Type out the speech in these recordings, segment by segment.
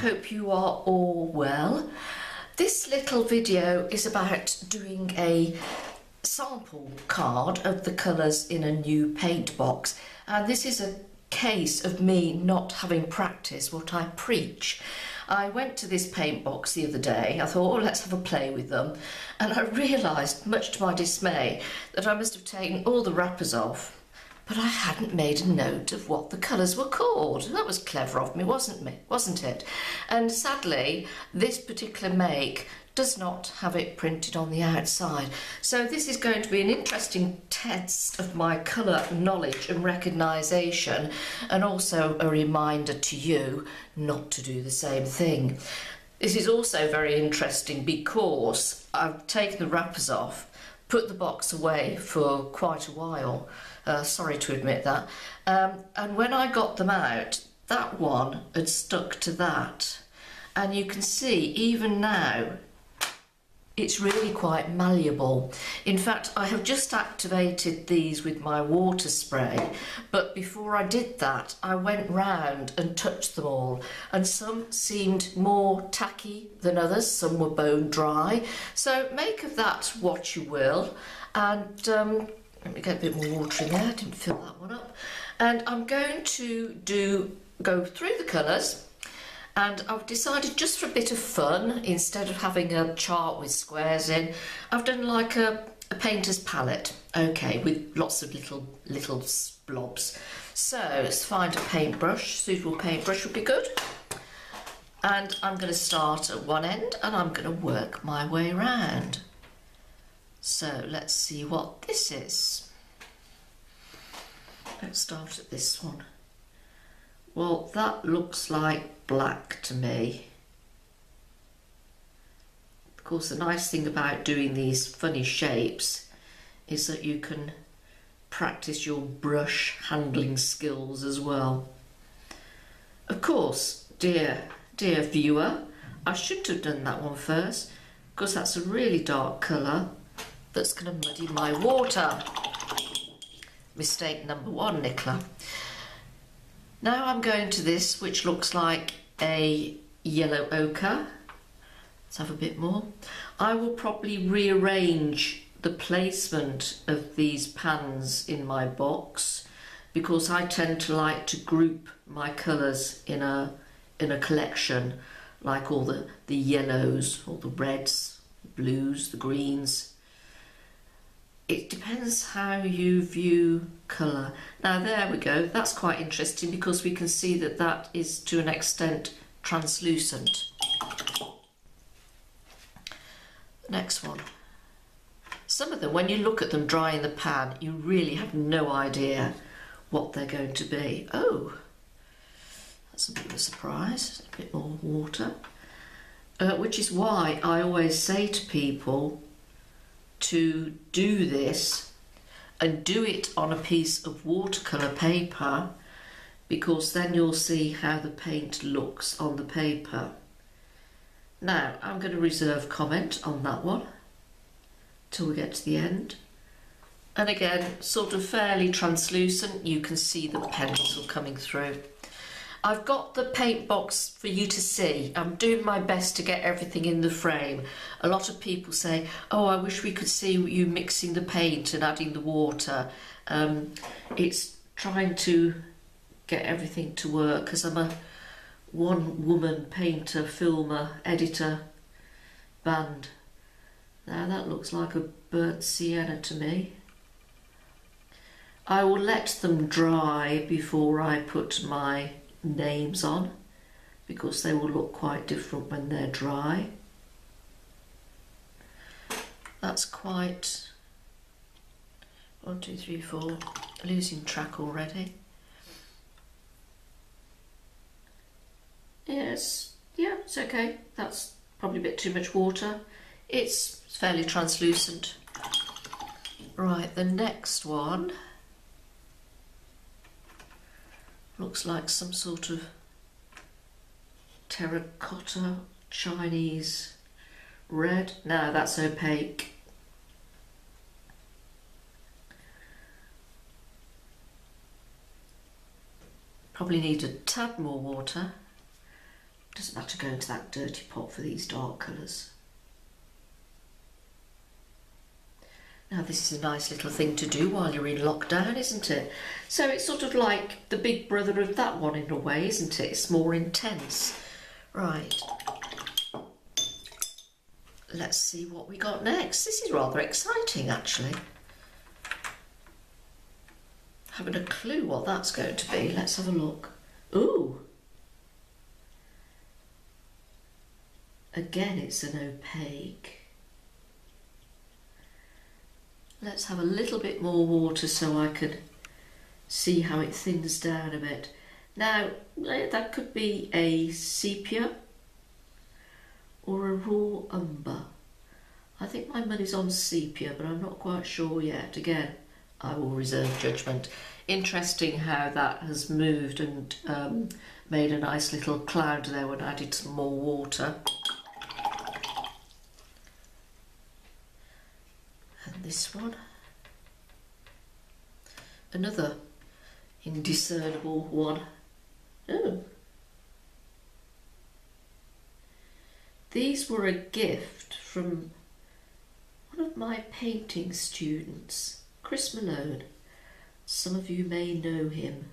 hope you are all well. This little video is about doing a sample card of the colours in a new paint box, and this is a case of me not having practiced what I preach. I went to this paint box the other day. I thought, oh, let's have a play with them, and I realised, much to my dismay, that I must have taken all the wrappers off, but I hadn't made a note of what the colours were called. That was clever of me, wasn't it? And sadly, this particular make does not have it printed on the outside. So this is going to be an interesting test of my colour knowledge and recognition, and also a reminder to you not to do the same thing. This is also very interesting because I've taken the wrappers off, put the box away for quite a while. Sorry to admit that. And when I got them out, that one had stuck to that. And you can see, even now, it's really quite malleable. In fact, I have just activated these with my water spray, but before I did that, I went round and touched them all, and some seemed more tacky than others, some were bone dry. So make of that what you will, and let me get a bit more water in there, I didn't fill that one up. And I'm going to go through the colours, and I've decided, just for a bit of fun, instead of having a chart with squares in, I've done like a painter's palette, okay, with lots of little blobs. So let's find a paintbrush, suitable paintbrush would be good. And I'm going to start at one end and I'm going to work my way around. So let's see what this is. Let's start at this one. Well, that looks like black to me. Of course, the nice thing about doing these funny shapes is that you can practice your brush handling skills as well. Of course, dear viewer, I shouldn't have done that one first, because that's a really dark colour that's going to muddy my water. Mistake number one, Nicola. Now I'm going to this, which looks like a yellow ochre. Let's have a bit more. I will probably rearrange the placement of these pans in my box, because I tend to like to group my colours in a collection, like all the yellows, all the reds, the blues, the greens. It depends how you view colour. Now there we go, that's quite interesting because we can see that that is to an extent translucent. Next one. Some of them, when you look at them dry in the pan, you really have no idea what they're going to be. Oh, that's a bit of a surprise, a bit more water. Which is why I always say to people to do this and do it on a piece of watercolour paper, because then you'll see how the paint looks on the paper. Now I'm going to reserve comment on that one till we get to the end. And again, sort of fairly translucent, you can see the pencil coming through. I've got the paint box for you to see. I'm doing my best to get everything in the frame. A lot of people say, oh, I wish we could see you mixing the paint and adding the water. It's trying to get everything to work, because I'm a one-woman painter, filmer, editor, band. Now that looks like a burnt sienna to me. I will let them dry before I put my names on, because they will look quite different when they're dry. That's quite 1, 2, 3, 4, losing track already. Yes, yeah, it's okay. That's probably a bit too much water. It's fairly translucent. Right, the next one looks like some sort of terracotta Chinese red. No, that's opaque. Probably need a tad more water. Doesn't matter going to that dirty pot for these dark colours. Now this is a nice little thing to do while you're in lockdown, isn't it? So it's sort of like the big brother of that one in a way, isn't it? It's more intense. Right. Let's see what we got next. This is rather exciting, actually. Haven't a clue what that's going to be. Let's have a look. Ooh. Again, it's an opaque. Let's have a little bit more water so I can see how it thins down a bit. Now, that could be a sepia or a raw umber. I think my money's on sepia, but I'm not quite sure yet. Again, I will reserve judgment. Interesting how that has moved and made a nice little cloud there when I added some more water. And this one, another indiscernible one. Oh, these were a gift from one of my painting students, Chris Malone. Some of you may know him.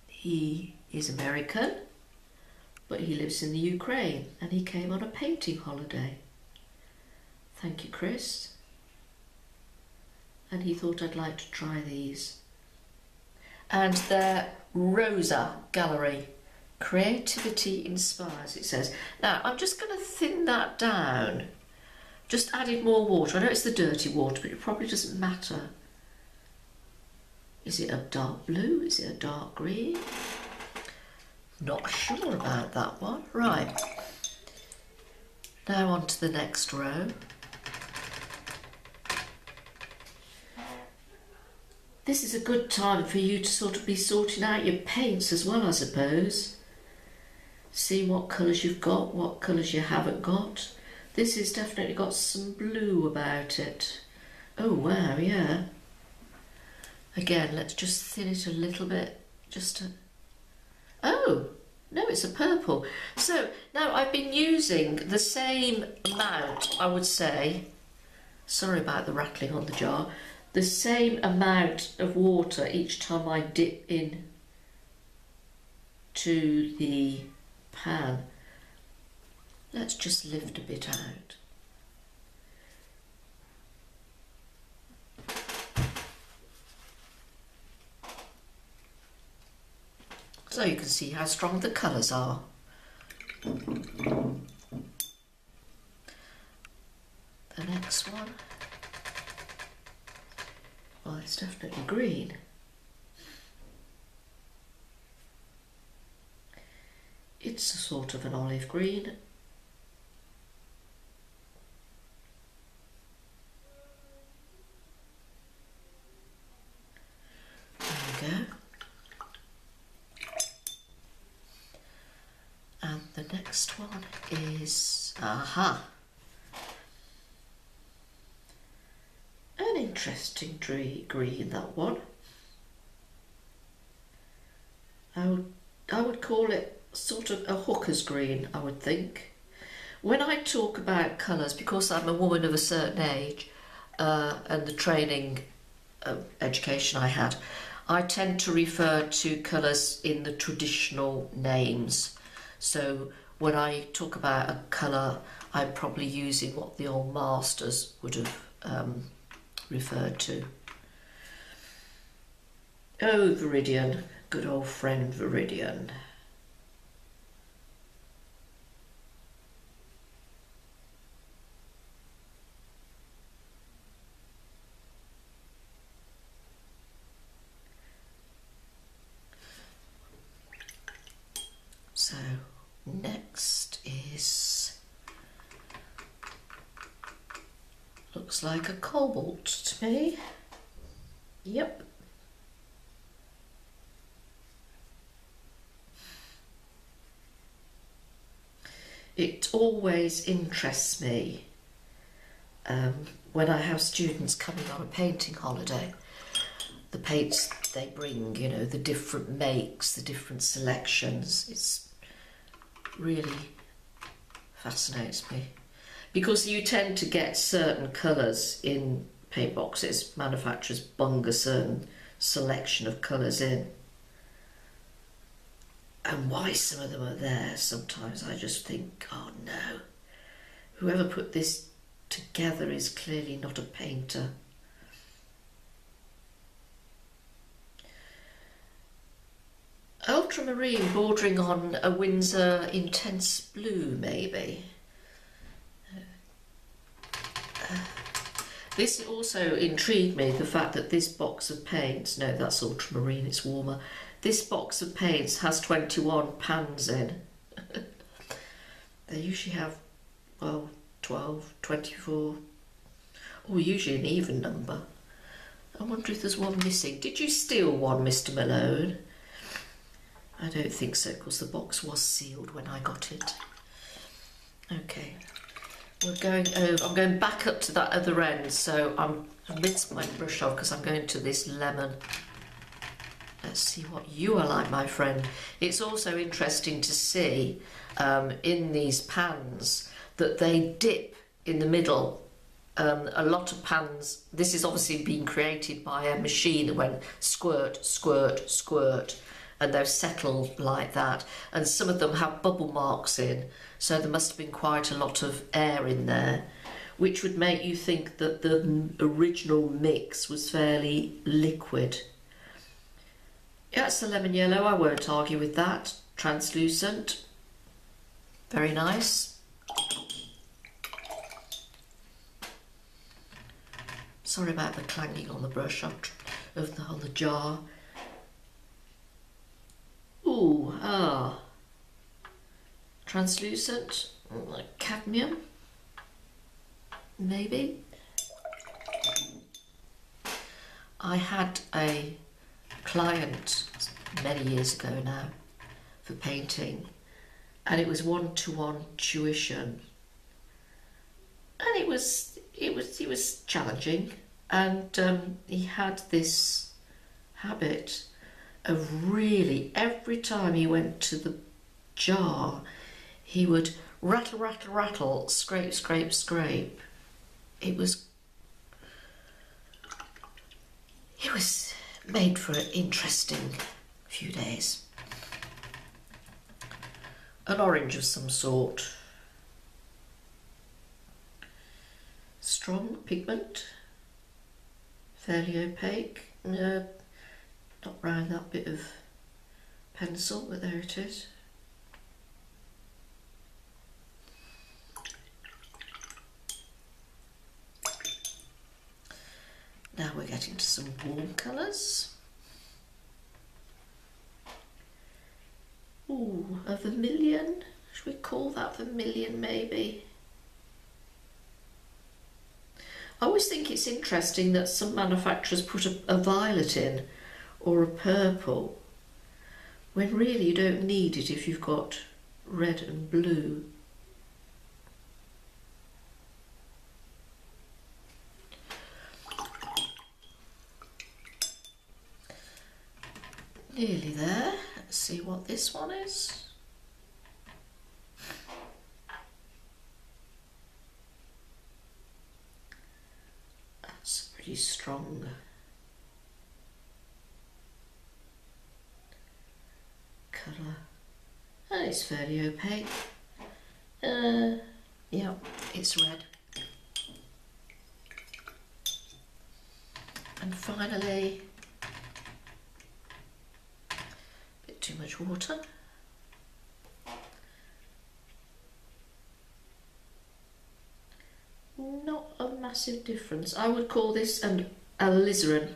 He is American, but he lives in the Ukraine, and he came on a painting holiday. Thank you, Chris. And he thought I'd like to try these. And they're Rosa Gallery. Creativity inspires, it says. Now, I'm just going to thin that down. Just added more water. I know it's the dirty water, but it probably doesn't matter. Is it a dark blue? Is it a dark green? Not sure about that one. Right. Now on to the next row. This is a good time for you to sort of be sorting out your paints as well, I suppose. See what colours you've got, what colours you haven't got. This has definitely got some blue about it. Oh wow, yeah. Again, let's just thin it a little bit, just to... Oh, no, it's a purple. So now I've been using the same amount, I would say, sorry about the rattling on the jar, the same amount of water each time I dip in to the pan. Let's just lift a bit out. So you can see how strong the colours are. The next one, well, it's definitely green. It's a sort of an olive green. There we go. And the next one is, aha, an interesting green, that one. I would call it sort of a hooker's green, I would think. When I talk about colours, because I'm a woman of a certain age and the training education I had, I tend to refer to colours in the traditional names. So when I talk about a colour, I'm probably using what the old masters would have referred to. Oh, Viridian, good old friend Viridian. So next is, looks like a cobalt to me. Yep. It always interests me when I have students coming on a painting holiday, the paints they bring, you know, the different makes, the different selections. It's really fascinates me, because you tend to get certain colours in paint boxes. Manufacturers bung a certain selection of colours in, and why some of them are there sometimes I just think, oh no, whoever put this together is clearly not a painter. Ultramarine bordering on a Winsor intense blue maybe. This also intrigued me, the fact that this box of paints, no, that's ultramarine, it's warmer. This box of paints has 21 pans in. They usually have, well, 12, 24, or usually an even number. I wonder if there's one missing. Did you steal one, Mr. Malone? I don't think so, because the box was sealed when I got it. Okay. We're going over, I'm going back up to that other end, so I'm rinse my brush off because I'm going to this lemon. Let's see what you are like, my friend. It's also interesting to see in these pans that they dip in the middle. A lot of pans, this is obviously being created by a machine that went squirt, squirt, squirt, and they've settled like that, and some of them have bubble marks in, so there must have been quite a lot of air in there, which would make you think that the original mix was fairly liquid. Yeah, it's the lemon yellow, I won't argue with that. Translucent, very nice. Sorry about the clanging on the brush, on the jar. Ooh, translucent, like cadmium, maybe. I had a client many years ago now for painting, and it was one-to-one tuition, and it was challenging, and he had this habit of really, every time he went to the jar, he would rattle, rattle, rattle, scrape, scrape, scrape. It was made for an interesting few days. An orange of some sort. Strong pigment, fairly opaque. Not round that bit of pencil, but there it is. Now we're getting to some warm colours. Ooh, a vermilion. Should we call that vermilion maybe? I always think it's interesting that some manufacturers put a violet in or a purple, when really you don't need it if you've got red and blue. Nearly there. Let's see what this one is. That's pretty strong. Colour, and it's fairly opaque. Yeah, it's red. And finally, a bit too much water. Not a massive difference. I would call this an alizarin.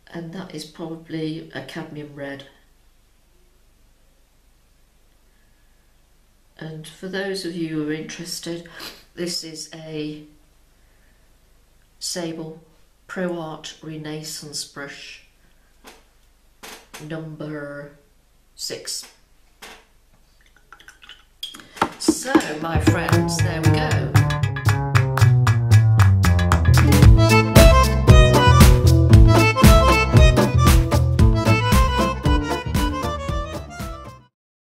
And that is probably a cadmium red. And for those of you who are interested, this is a Sable Pro Art Renaissance brush number 6. So, my friends, there we go.